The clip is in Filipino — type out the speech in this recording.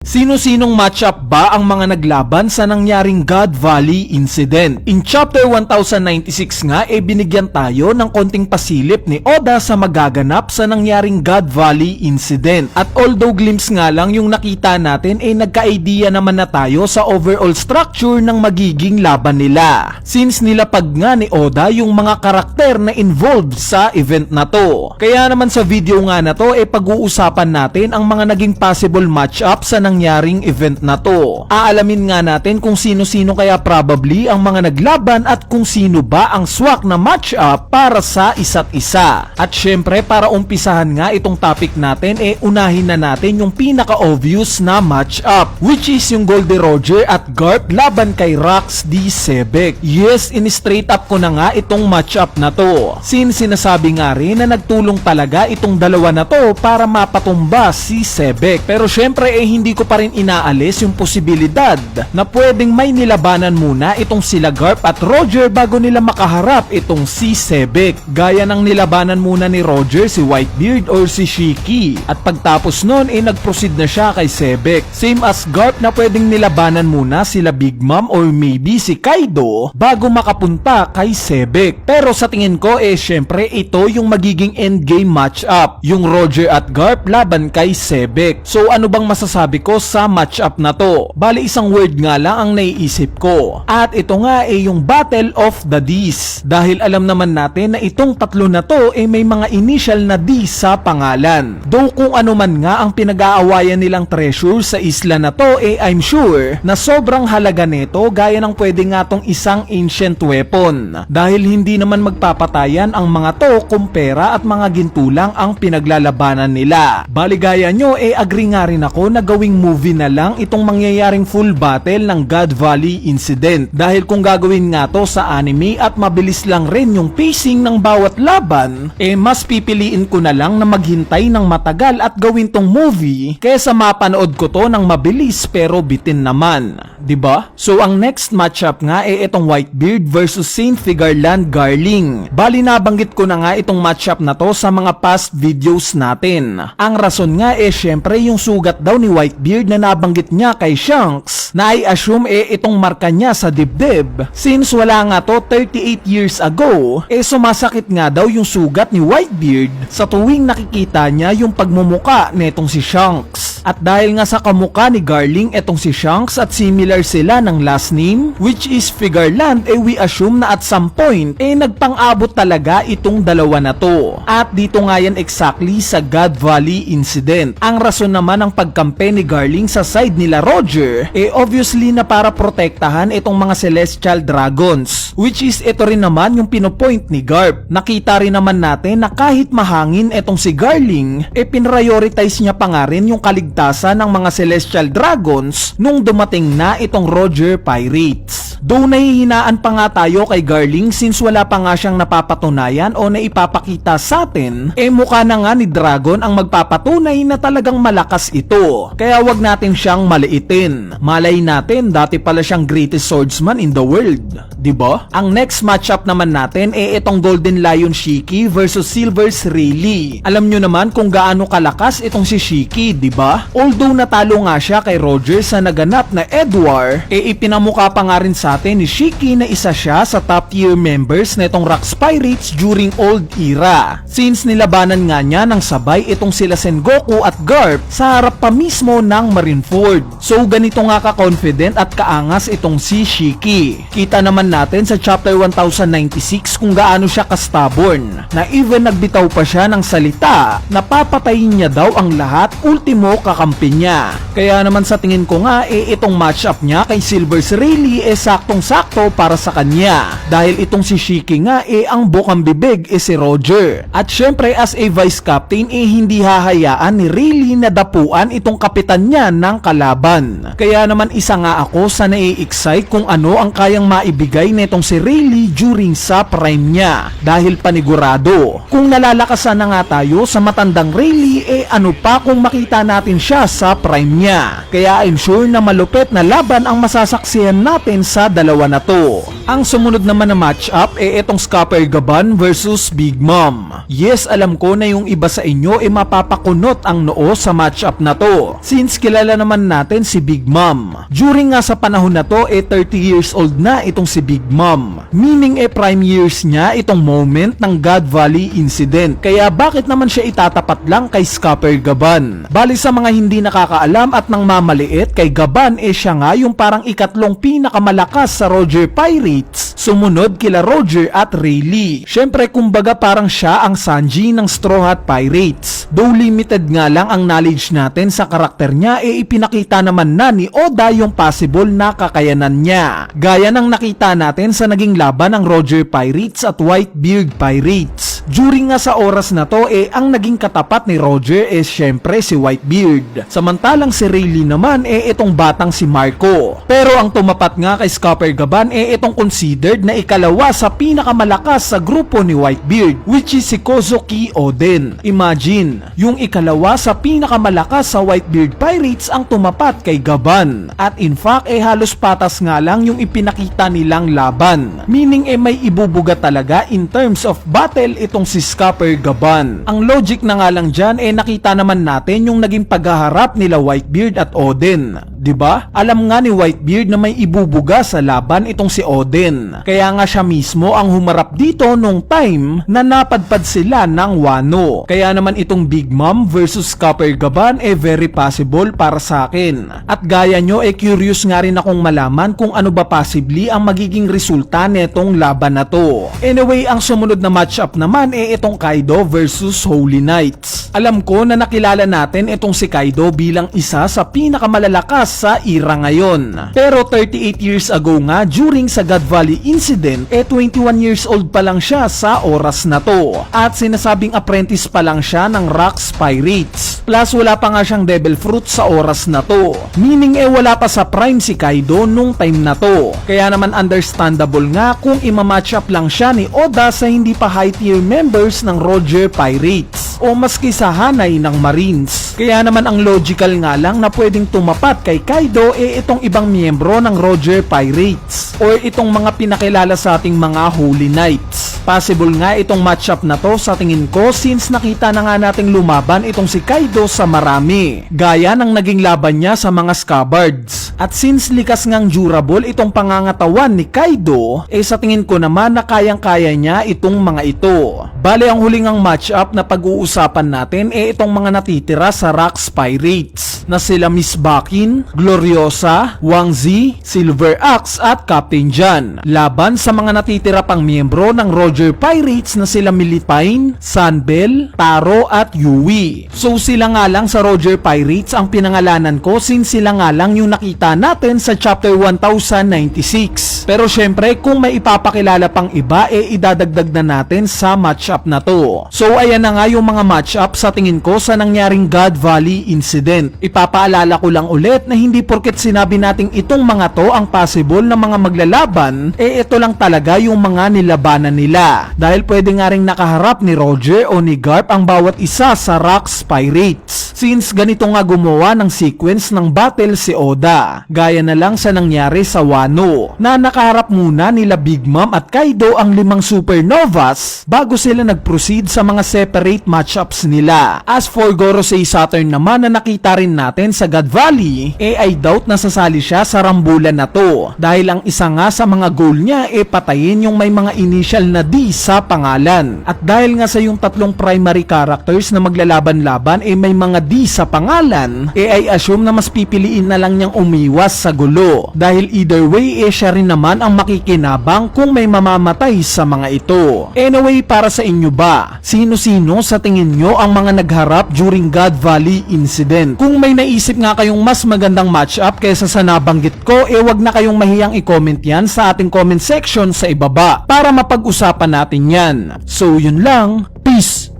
Sino-sinong matchup ba ang mga naglaban sa nangyaring God Valley incident? In chapter 1096 nga binigyan tayo ng konting pasilip ni Oda sa magaganap sa nangyaring God Valley incident. At although glimpse nga lang yung nakita natin nagka-idea naman na tayo sa overall structure ng magiging laban nila. Since nilapag nga ni Oda yung mga karakter na involved sa event na to. Kaya naman sa video nga na to pag-uusapan natin ang mga naging possible matchup sa nangyaring event na to. Aalamin nga natin kung sino-sino kaya probably ang mga naglaban at kung sino ba ang swak na matchup para sa isa't isa. At syempre para umpisahan nga itong topic natin unahin na natin yung pinaka-obvious na matchup, which is yung Goldie Roger at Garp laban kay Rox D. Sebek. Yes, in-straight up ko na nga itong matchup na to. Since sinasabi nga rin na nagtulong talaga itong dalawa na to para mapatumba si Sebek. Pero syempre hindi ko pa rin inaalis yung posibilidad na pwedeng may nilabanan muna itong sila Garp at Roger bago nila makaharap itong si Sebek. Gaya ng nilabanan muna ni Roger si Whitebeard or si Shiki. At pagtapos nun nag-proceed na siya kay Sebek. Same as Garp na pwedeng nilabanan muna sila Big Mom or maybe si Kaido bago makapunta kay Sebek. Pero sa tingin ko syempre ito yung magiging endgame matchup. Yung Roger at Garp laban kay Sebek. So ano bang masasabi ko sa matchup na to? Bali isang word nga lang ang naiisip ko. At ito nga yung Battle of the D's. Dahil alam naman natin na itong tatlo na to may mga initial na D sa pangalan. Though kung ano man nga ang pinag-aawayan nilang treasure sa isla na to I'm sure na sobrang halaga nito gaya ng pwede nga tong isang ancient weapon. Dahil hindi naman magpapatayan ang mga to kung pera at mga gintulang ang pinaglalabanan nila. Bali gaya nyo agree nga rin ako na gawing movie na lang itong mangyayaring full battle ng God Valley incident. Dahil kung gagawin nga to sa anime at mabilis lang rin yung pacing ng bawat laban, mas pipiliin ko na lang na maghintay ng matagal at gawin tong movie kaysa mapanood ko to ng mabilis pero bitin naman. Diba? So ang next matchup nga itong Whitebeard versus Saint Figarland Garling. Bali nabanggit ko na nga itong matchup na to sa mga past videos natin. Ang rason nga syempre yung sugat daw ni Whitebeard na nabanggit niya kay Shanks na I-assume itong marka niya sa dibdib. Since wala nga to 38 years ago, sumasakit nga daw yung sugat ni Whitebeard sa tuwing nakikita niya yung pagmumuka netong si Shanks. At dahil nga sa kamuka ni Garling etong si Shanks at similar sila ng last name which is Figarland, we assume na at some point nagpang-abot talaga itong dalawa na to. At dito nga yan exactly sa God Valley incident. Ang rason naman ng pagkampe ni Garling sa side nila Roger obviously na para protektahan itong mga celestial dragons, which is ito rin naman yung pinopoint ni Garp. Nakita rin naman natin na kahit mahangin etong si Garling pinrioritize niya pa nga rin yung kaligtasan ng mga celestial dragons nung dumating na itong Roger Pirates. Though nahihinaan pa nga tayo kay Garling since wala pa nga siyang napapatunayan o naipapakita sa atin, mukha na nga ni Dragon ang magpapatunay na talagang malakas ito. Kaya wag natin siyang maliitin. Malay natin dati pala siyang greatest swordsman in the world. Diba? Ang next matchup naman natin itong Golden Lion Shiki versus Silver's Rayleigh. Alam nyo naman kung gaano kalakas itong si Shiki, diba? Although natalo nga siya kay Roger sa naganap na Edward, ipinamukha pa nga rin sa atin ni Shiki na isa siya sa top tier members na itong Rox Pirates during old era. Since nilabanan nga niya ng sabay itong sila Sengoku at Garp sa harap pa mismo ng Marineford. So ganito nga ka-confident at kaangas itong si Shiki. Kita naman natin sa chapter 1096 kung gaano siya ka-stubborn, na even nagbitaw pa siya ng salita na papatayin niya daw ang lahat, ultimo kakampi niya. Kaya naman sa tingin ko nga itong matchup niya kay Silver's Rayleigh saktong-sakto para sa kanya. Dahil itong si Shiki nga ang bukang bibig si Roger. At syempre as a vice captain hindi hahayaan ni Rayleigh na dapuan itong kapitan niya ng kalaban. Kaya naman isa nga ako sa nai-excite kung ano ang kayang maibigay netong si Rayleigh during sa prime niya. Dahil panigurado, kung nalalakasan na nga tayo sa matandang Rayleigh ano pa kung makita natin siya sa prime niya. Kaya I'm sure na malupit na laban ang masasaksihan natin sa dalawa na to. Ang sumunod naman na matchup itong Scupper Gaban versus Big Mom. Yes, alam ko na yung iba sa inyo mapapakunot ang noo sa matchup na to, since kilala naman natin si Big Mom. During nga sa panahon na to 30 years old na itong si Big Mom, meaning prime years niya itong moment ng God Valley incident. Kaya bakit naman siya itatapat lang kay Scupper Gaban? Bali sa mga hindi nakakaalam at nang mamaliit, kay Gaban siya nga yung parang ikatlong pinakamalakas sa Roger Pirates, sumunod kila Roger at Rayleigh. Syempre kumbaga parang siya ang Sanji ng Straw Hat Pirates. Though limited nga lang ang knowledge natin sa karakter niya, ipinakita naman na ni Oda yung possible na kakayanan niya, gaya ng nakita natin sa naging laban ng Roger Pirates at Whitebeard Pirates. During nga sa oras na to ang naging katapat ni Roger syempre si Whitebeard, samantalang si Rayleigh naman itong batang si Marco. Pero ang tumapat nga kay Scupper Gaban itong considered na ikalawa sa pinakamalakas sa grupo ni Whitebeard, which is si Kozuki Oden. Imagine, yung ikalawa sa pinakamalakas sa Whitebeard Pirates ang tumapat kay Gaban, at in fact halos patas nga lang yung ipinakita nilang laban, meaning may ibubuga talaga in terms of battle itong si Scupper Gaban. Ang logic na nga lang dyan nakita naman natin yung naging paghaharap nila Whitebeard at Oden, diba? Alam nga ni Whitebeard na may ibubuga sa laban itong si Oden, kaya nga siya mismo ang humarap dito nung time na napadpad sila ng Wano. Kaya naman itong Big Mom versus Scupper Gaban very possible para sa akin. At gaya nyo curious nga rin akong malaman kung ano ba possibly ang magiging resulta netong laban na to. Anyway, ang sumunod na matchup naman itong Kaido versus Holy Knights. Alam ko na nakilala natin itong si Kaido bilang isa sa pinakamalalakas sa era ngayon. Pero 38 years ago nga, during sa God Valley incident, 21 years old pa lang siya sa oras na to. At sinasabing apprentice pa lang siya ng Rocks Pirates. Plus wala pa nga siyang Devil Fruit sa oras na to. Meaning wala pa sa prime si Kaido nung time na to. Kaya naman understandable nga kung imamatch up lang siya ni Oda sa hindi pa high tier members ng Roger Pirates o maski sa hanay ng Marines. Kaya naman ang logical nga lang na pwedeng tumapat kay Kaido itong ibang miyembro ng Roger Pirates or itong mga pinakilala sa ating mga Holy Knights. Possible nga itong matchup na to sa tingin ko, since nakita na nga nating lumaban itong si Kaido sa marami, gaya ng naging laban niya sa mga Scabbards. At since likas ngang durable itong pangangatawan ni Kaido, sa tingin ko naman na kayang-kaya niya itong mga ito. Bale, ang huling ang matchup na pag-uusapan natin itong mga natitira sa Rocks Pirates na sila Miss Bakin, Gloriosa, Wang Zi, Silver Axe at Captain John, laban sa mga natitira pang miyembro ng Roger Pirates na sila Milipine, Sunbel, Taro at Yui. So sila nga lang sa Roger Pirates ang pinangalanan ko, since sila nga lang yung nakita natin sa chapter 1096. Pero syempre kung may ipapakilala pang iba idadagdag na natin sa matchup na to. So ayan na nga yung mga matchup sa tingin ko sa nangyaring God Valley incident. Ipapaalala ko lang ulit na hindi porket sinabi nating itong mga to ang possible na mga maglalaban, ito lang talaga yung mga nilabanan nila. Dahil pwede nga ring nakaharap ni Roger o ni Garp ang bawat isa sa Rocks Pirates, since ganito nga gumawa ng sequence ng battle si Oda. Gaya na lang sa nangyari sa Wano, na nakaharap muna nila Big Mom at Kaido ang 5 supernovas bago sila nag-proceed sa mga separate matchups nila. As for Gorosei Saturn naman na nakita rin natin sa God Valley, I doubt na sasali siya sa rambulan na to, dahil ang isa nga sa mga goal niya patayin yung may mga initial na D sa pangalan. At dahil nga sa yung tatlong primary characters na maglalaban-laban may mga D sa pangalan, I assume na mas pipiliin na lang niyang umiwas sa gulo, dahil either way siya rin naman ang makikinabang kung may mamamatay sa mga ito. Anyway, para sa inyo ba, sino-sino sa tingin nyo ang mga nagharap during God Valley incident? Kung may naisip nga kayong mas magandang matchup kaysa sa nabanggit ko, wag na kayong mahiyang i-comment yan sa ating comment section sa ibaba para mapag-usapan natin yan. So yun lang, peace!